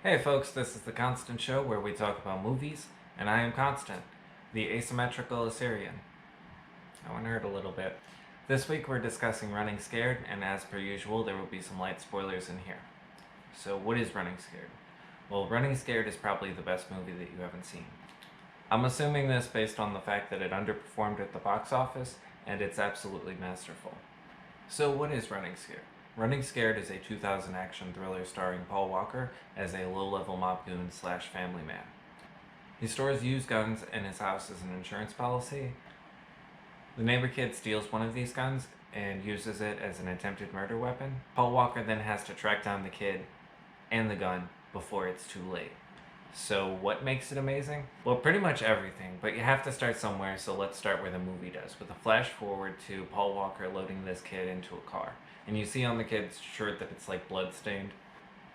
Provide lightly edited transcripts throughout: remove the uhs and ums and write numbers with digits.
Hey folks, this is The Constant Show where we talk about movies, and I am Constant, the asymmetrical Assyrian. I want to hurt a little bit. This week we're discussing Running Scared, and as per usual, there will be some light spoilers in here. So, what is Running Scared? Well, Running Scared is probably the best movie that you haven't seen. I'm assuming this based on the fact that it underperformed at the box office, and it's absolutely masterful. So, what is Running Scared? Running Scared is a 2000 action thriller starring Paul Walker as a low-level mob goon slash family man. He stores used guns in his house as an insurance policy. The neighbor kid steals one of these guns and uses it as an attempted murder weapon. Paul Walker then has to track down the kid and the gun before it's too late. So what makes it amazing? Well, pretty much everything, but you have to start somewhere, so let's start where the movie does, with a flash forward to Paul Walker loading this kid into a car. And you see on the kid's shirt that it's like blood-stained.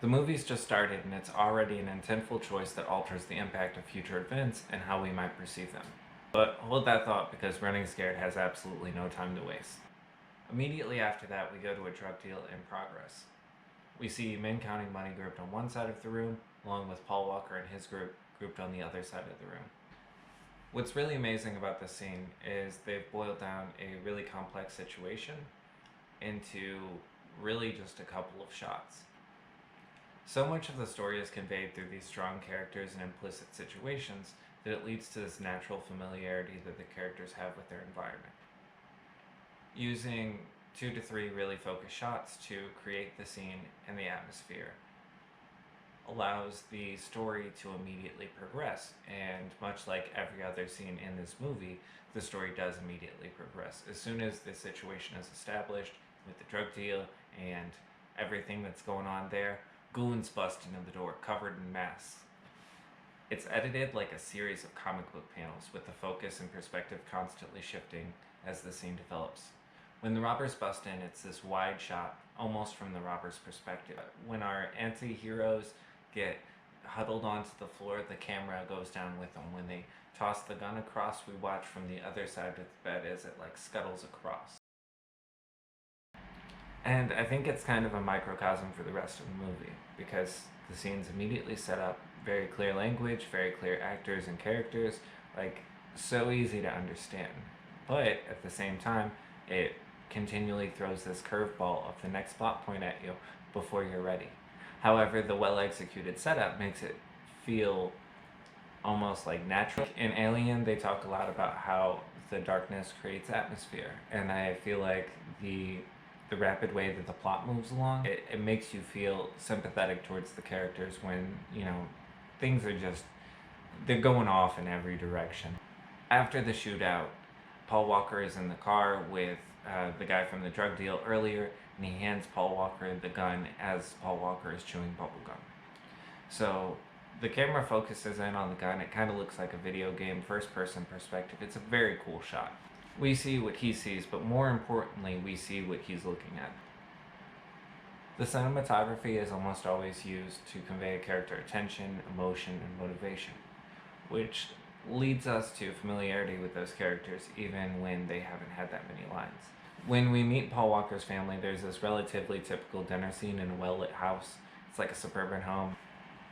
The movie's just started, and it's already an intentful choice that alters the impact of future events and how we might perceive them. But hold that thought, because Running Scared has absolutely no time to waste. Immediately after that, we go to a drug deal in progress. We see men counting money grouped on one side of the room, along with Paul Walker and his group grouped on the other side of the room. What's really amazing about this scene is they've boiled down a really complex situation into really just a couple of shots. So much of the story is conveyed through these strong characters and implicit situations that it leads to this natural familiarity that the characters have with their environment. Using 2 to 3 really focused shots to create the scene and the atmosphere allows the story to immediately progress, and much like every other scene in this movie, the story does immediately progress. As soon as the situation is established with the drug deal and everything that's going on there, goons bust into the door covered in masks. It's edited like a series of comic book panels, with the focus and perspective constantly shifting as the scene develops. When the robbers bust in, it's this wide shot, almost from the robber's perspective. When our anti-heroes get huddled onto the floor, the camera goes down with them. When they toss the gun across, we watch from the other side of the bed as it like scuttles across. And I think it's kind of a microcosm for the rest of the movie, because the scene's immediately set up, very clear language, very clear actors and characters, like so easy to understand. But at the same time, it continually throws this curveball of the next plot point at you before you're ready. However, the well-executed setup makes it feel almost like natural. In Alien, they talk a lot about how the darkness creates atmosphere, and I feel like the rapid way that the plot moves along, it makes you feel sympathetic towards the characters when, things are just, they're going off in every direction. After the shootout, Paul Walker is in the car with the guy from the drug deal earlier, and he hands Paul Walker the gun as Paul Walker is chewing bubblegum. So the camera focuses in on the gun. It kind of looks like a video game first-person perspective. It's a very cool shot. We see what he sees, but more importantly, we see what he's looking at. The cinematography is almost always used to convey a character attention, emotion, and motivation, which leads us to familiarity with those characters even when they haven't had that many lines. When we meet Paul Walker's family, there's this relatively typical dinner scene in a well-lit house. It's like a suburban home.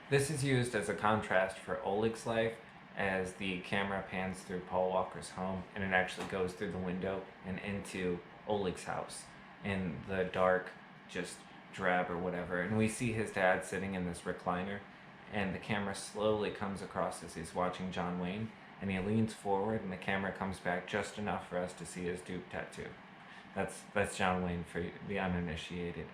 This is used as a contrast for Oleg's life, as the camera pans through Paul Walker's home and it actually goes through the window and into Oleg's house in the dark, just drab or whatever. And we see his dad sitting in this recliner, and the camera slowly comes across as he's watching John Wayne, and he leans forward and the camera comes back just enough for us to see his Duke tattoo. That's John Wayne for the uninitiated.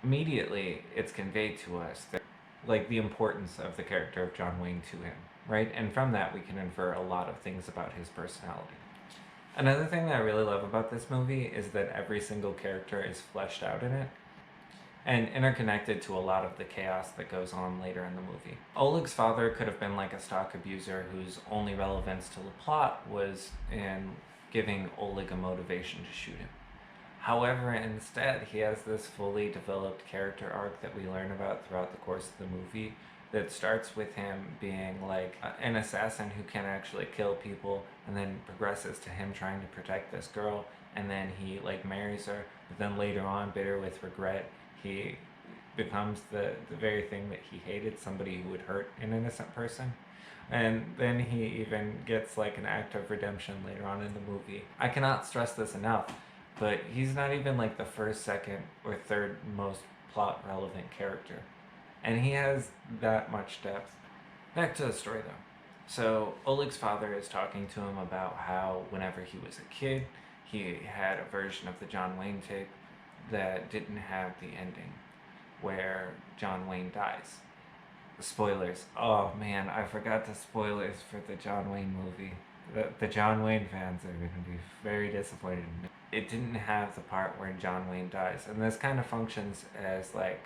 Immediately, it's conveyed to us that, like, the importance of the character of John Wayne to him, right? And from that, we can infer a lot of things about his personality. Another thing that I really love about this movie is that every single character is fleshed out in it and interconnected to a lot of the chaos that goes on later in the movie. Oleg's father could have been like a stock abuser whose only relevance to the plot was in giving Oleg a motivation to shoot him. However, instead, he has this fully developed character arc that we learn about throughout the course of the movie that starts with him being like an assassin who can actually kill people, and then progresses to him trying to protect this girl, and then he like marries her, but then later on, bitter with regret, he becomes the very thing that he hated, somebody who would hurt an innocent person. And then he even gets like an act of redemption later on in the movie. I cannot stress this enough, but he's not even like the first, second, or third most plot relevant character. And he has that much depth. Back to the story though. So Oleg's father is talking to him about how whenever he was a kid, he had a version of the John Wayne tape that didn't have the ending where John Wayne dies. Spoilers. Oh man, I forgot the spoilers for the John Wayne movie. The John Wayne fans are going to be very disappointed in me. It didn't have the part where John Wayne dies, and this kind of functions as like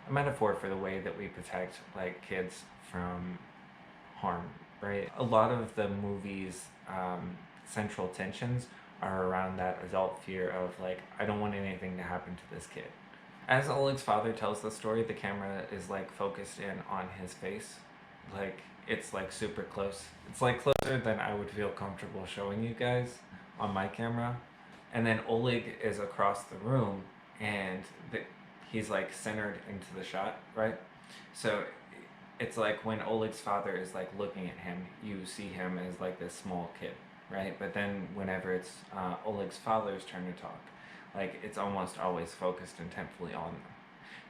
a metaphor for the way that we protect like kids from harm, right? A lot of the movie's central tensions are around that adult fear of like, I don't want anything to happen to this kid. As Oleg's father tells the story, the camera is like focused in on his face. Like it's like super close. It's like closer than I would feel comfortable showing you guys on my camera. And then Oleg is across the room and he's like centered into the shot, right? So it's like when Oleg's father is like looking at him, you see him as like this small kid, right? But then whenever it's Oleg's father's turn to talk, like it's almost always focused intently on them.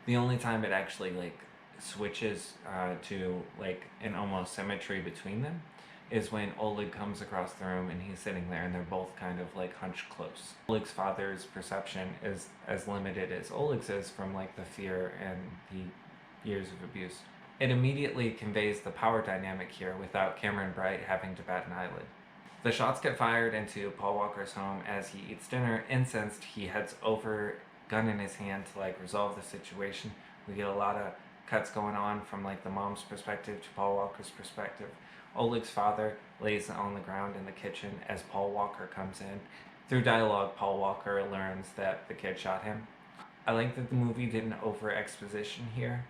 The only time it actually like switches to like an almost symmetry between them is when Oleg comes across the room and he's sitting there and they're both kind of like hunched close. Oleg's father's perception is as limited as Oleg's is from like the fear and the years of abuse. It immediately conveys the power dynamic here without Cameron Bright having to bat an eyelid. The shots get fired into Paul Walker's home as he eats dinner. Incensed, he heads over, gun in his hand, to like resolve the situation. We get a lot of cuts going on from like the mom's perspective to Paul Walker's perspective. Oleg's father lays on the ground in the kitchen as Paul Walker comes in. Through dialogue, Paul Walker learns that the kid shot him. I like that the movie didn't over exposition here.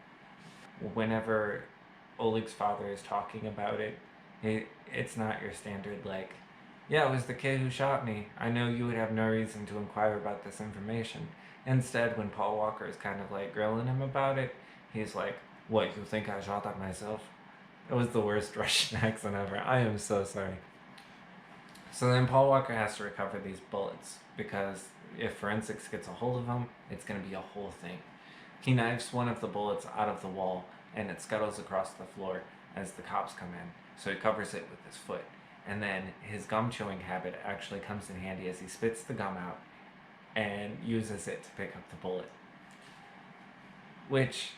Whenever Oleg's father is talking about it, it's not your standard like, yeah, it was the kid who shot me. I know you would have no reason to inquire about this information. Instead, when Paul Walker is kind of like grilling him about it, he's like, what, you think I shot that myself? It was the worst Russian accent ever. I am so sorry. So then Paul Walker has to recover these bullets because if forensics gets a hold of them, it's going to be a whole thing. He knives one of the bullets out of the wall and it scuttles across the floor as the cops come in. So he covers it with his foot. And then his gum chewing habit actually comes in handy as he spits the gum out and uses it to pick up the bullet. Which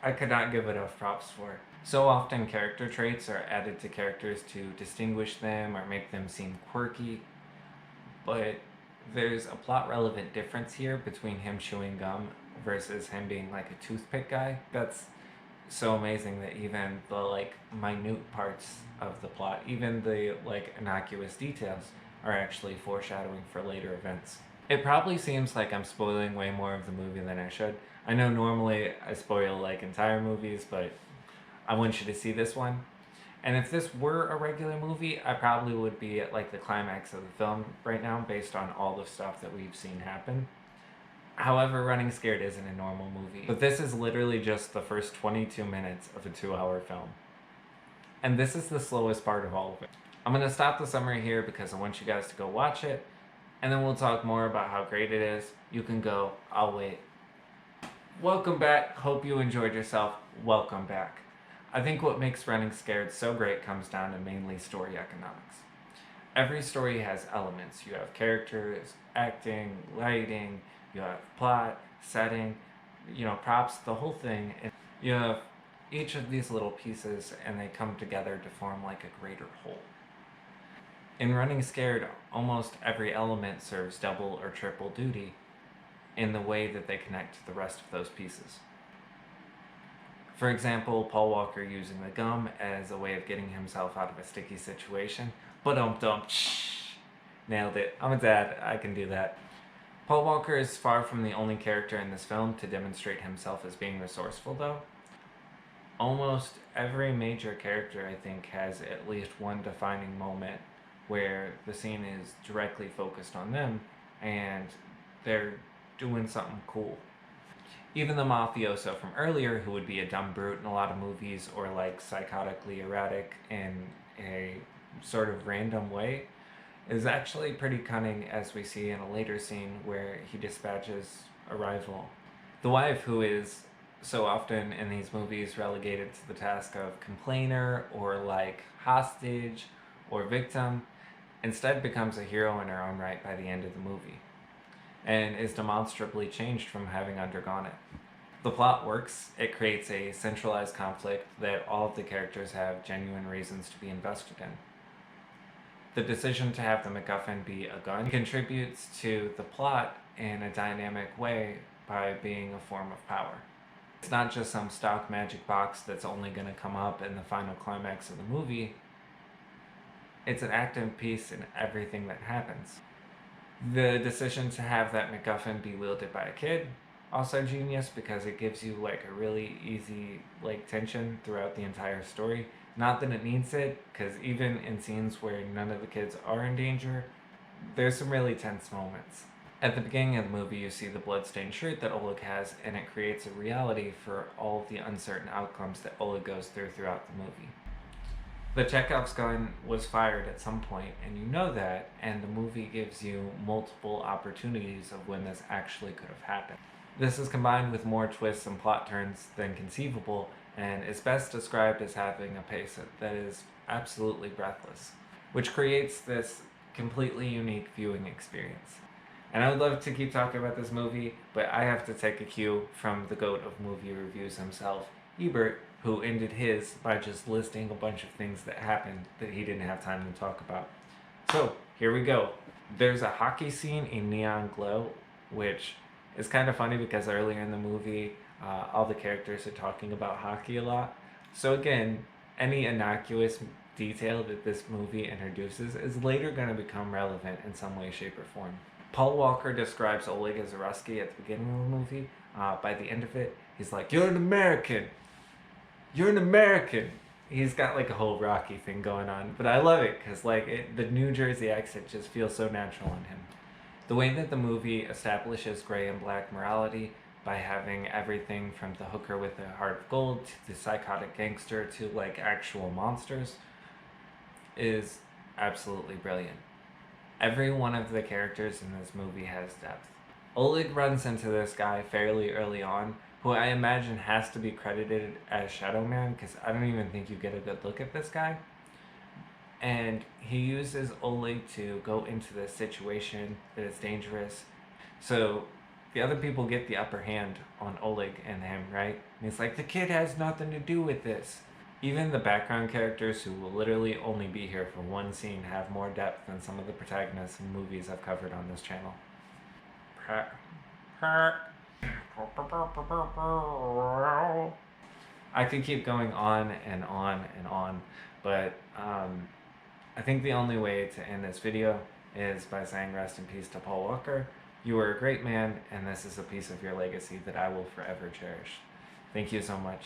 I could not give enough props for. So often character traits are added to characters to distinguish them or make them seem quirky, but there's a plot relevant difference here between him chewing gum versus him being like a toothpick guy. That's so amazing that even the like minute parts of the plot, even the like innocuous details, are actually foreshadowing for later events. It probably seems like I'm spoiling way more of the movie than I should. I know normally I spoil like entire movies, but I want you to see this one. And if this were a regular movie, I probably would be at like the climax of the film right now based on all the stuff that we've seen happen. However, Running Scared isn't a normal movie, but this is literally just the first 22 minutes of a 2-hour film. And this is the slowest part of all of it. I'm going to stop the summary here because I want you guys to go watch it, and then we'll talk more about how great it is. You can go, I'll wait. Welcome back. Hope you enjoyed yourself. Welcome back. I think what makes Running Scared so great comes down to mainly story economics. Every story has elements. You have characters, acting, lighting, you have plot, setting, props, the whole thing. And you have each of these little pieces and they come together to form like a greater whole. In Running Scared, almost every element serves double or triple duty in the way that they connect to the rest of those pieces. For example, Paul Walker using the gum as a way of getting himself out of a sticky situation. Nailed it. I'm a dad, I can do that. Paul Walker is far from the only character in this film to demonstrate himself as being resourceful, though. Almost every major character, I think, has at least one defining moment where the scene is directly focused on them and they're doing something cool. Even the mafioso from earlier, who would be a dumb brute in a lot of movies or like psychotically erratic in a sort of random way, is actually pretty cunning, as we see in a later scene where he dispatches a rival. The wife, who is so often in these movies relegated to the task of complainer or like hostage or victim, instead becomes a hero in her own right by the end of the movie, and is demonstrably changed from having undergone it. The plot works, it creates a centralized conflict that all of the characters have genuine reasons to be invested in. The decision to have the MacGuffin be a gun contributes to the plot in a dynamic way by being a form of power. It's not just some stock magic box that's only going to come up in the final climax of the movie. It's an active piece in everything that happens. The decision to have that MacGuffin be wielded by a kid, also genius, because it gives you like a really easy like tension throughout the entire story. Not that it needs it, because even in scenes where none of the kids are in danger, there's some really tense moments. At the beginning of the movie, you see the bloodstained shirt that Oleg has, and it creates a reality for all of the uncertain outcomes that Oleg goes through throughout the movie. The Chekhov's gun was fired at some point, and you know that, and the movie gives you multiple opportunities of when this actually could have happened. This is combined with more twists and plot turns than conceivable, and is best described as having a pace that is absolutely breathless, which creates this completely unique viewing experience. And I would love to keep talking about this movie, but I have to take a cue from the GOAT of movie reviews himself, Ebert, who ended his by just listing a bunch of things that happened that he didn't have time to talk about. So, here we go. There's a hockey scene in neon glow, which is kind of funny because earlier in the movie, all the characters are talking about hockey a lot. So again, any innocuous detail that this movie introduces is later going to become relevant in some way, shape, or form. Paul Walker describes Oleg as a Rusky at the beginning of the movie. By the end of it, he's like, "You're an American! You're an American!" He's got like a whole Rocky thing going on, but I love it because the New Jersey accent just feels so natural on him. The way that the movie establishes gray and black morality by having everything from the hooker with the heart of gold to the psychotic gangster to like actual monsters is absolutely brilliant. Every one of the characters in this movie has depth. Oleg runs into this guy fairly early on, who I imagine has to be credited as Shadow Man, because I don't even think you get a good look at this guy. And he uses Oleg to go into this situation that is dangerous. So the other people get the upper hand on Oleg and him, right? And he's like, the kid has nothing to do with this. Even the background characters, who will literally only be here for one scene, have more depth than some of the protagonists in movies I've covered on this channel. I could keep going on and on and on, but I think the only way to end this video is by saying rest in peace to Paul Walker. You were a great man, and this is a piece of your legacy that I will forever cherish. Thank you so much.